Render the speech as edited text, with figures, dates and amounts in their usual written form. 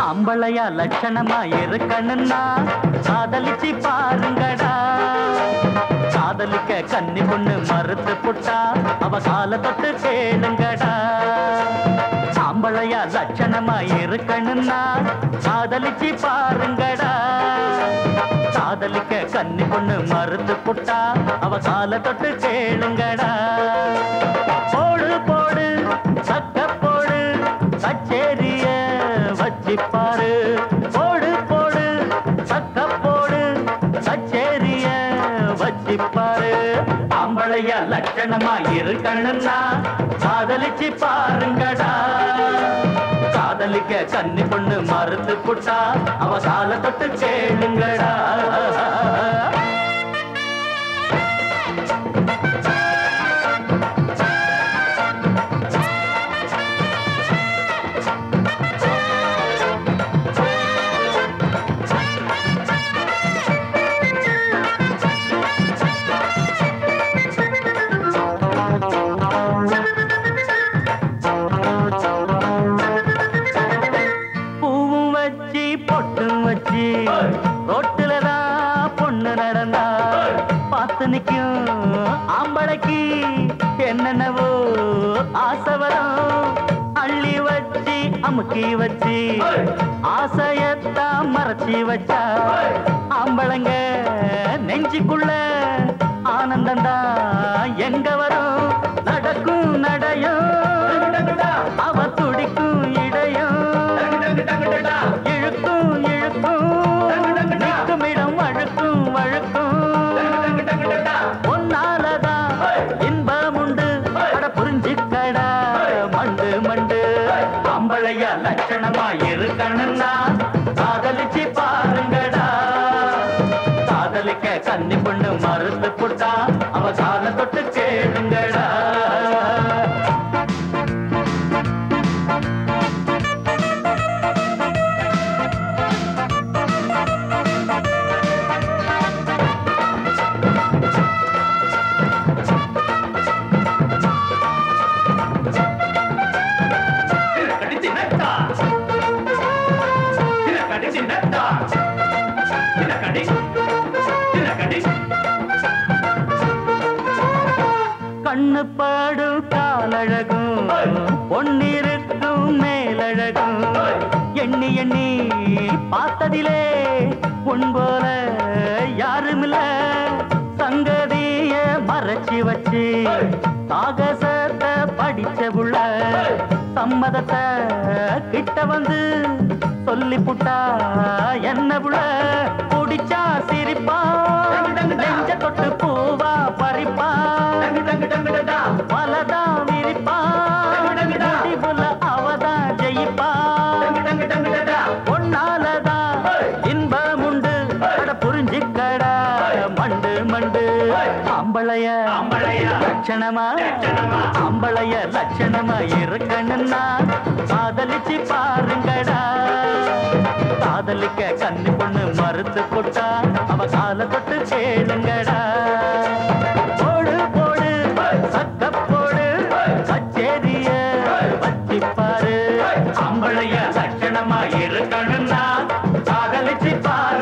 அம்பளையா லட்சணமா இருக்கணும்னா காதலிச்சு பாருங்கடா. காதலிக்க கன்னி பொண்ணு மறுத்து புட்டா அவ கால தொட்டு கேளுங்கடா. அம்பளையா லட்சணமா இருக்கணும்னா காதலிச்சு பாருங்கடா. காதலிக்க கன்னி பொண்ணு மறுத்து புட்டா அவ கால தொட்டு கேளுங்கடா. போடு போடு சக்க போடு கச்சேரிய வச்சிப்பாரு. போடு போடு சக்க போடு கச்சேரிய வச்சிப்பாரு. அம்பளையா லட்சணமா இருக்கணும்னா காதலிச்சு பாருங்கடா. காதலிக்க கன்னி பொண்ணு மறுத்து புட்டா அவ கால தொட்டு கேளுங்கடா. ரோட்டுலதான் பொண்ணு நடந்தா பார்த்து நிக்கும் ஆம்பளைக்கு என்னென்னவோ ஆசை வரும். அள்ளி வச்சு அமுக்கி வச்சு ஆசையத்தான் மறைச்சி வச்சா ஆம்பளைங்க நெஞ்சுக்குள்ள ஆனந்தந்தா எங்க வரும். நடக்கும் நடையும் அவ துடிக்கும் இடையும் இழுக்கும் இழுக்கும் நிற்குமிடம் வழுக்கும் வழுக்கும். ஒன்னாலதான் இன்பம் உண்டு அட புரிஞ்சுக்கடா மண்டு மண்டு. அம்பளையா லட்சணமா இருக்கணும்னா காதலிச்சு பாருங்கடா. காதலிக்க கன்னி பொண்ணு மறுத்து புட்டா அவ கால தொட்டு கேளுங்கடா. கண்ணு பாடும் காலழகும் பொன்னிருக்கும் மேலழகும் எண்ணி எண்ணி பார்த்ததிலே உன் போல யாருமில்ல. சங்கதிய மறைச்சி வச்சு சாகசத்தை படிச்ச புள்ள சம்மதத்தை கிட்ட வந்து சொல்லி புட்டா என்ன புள்ள. குடிச்சா சிரிப்பா நெஞ்ச தொட்டு பூவா பறிப்பா பலதா விரிப்பா முடிவுல அவதான் ஜெயிப்பா. ஒன்னாலதான் இன்பம் உண்டு அட புரிஞ்சுக்கடா மண்டு மண்டு. அம்பளைய லட்சணமா அம்பளைய லட்சணமா இருக்கணும்னா காதலிச்சு பாருங்கடா. காதலிக்க கன்னி பொண்ணு மறுத்து போட்டா அவ கால தொட்டு கேளுங்கடா. போடு போடு சக்க போடு கச்சேரிய வச்சிப்பாரு. அம்பளைய லட்சணமா இருக்கணும்னா காதலிச்சு பாரு.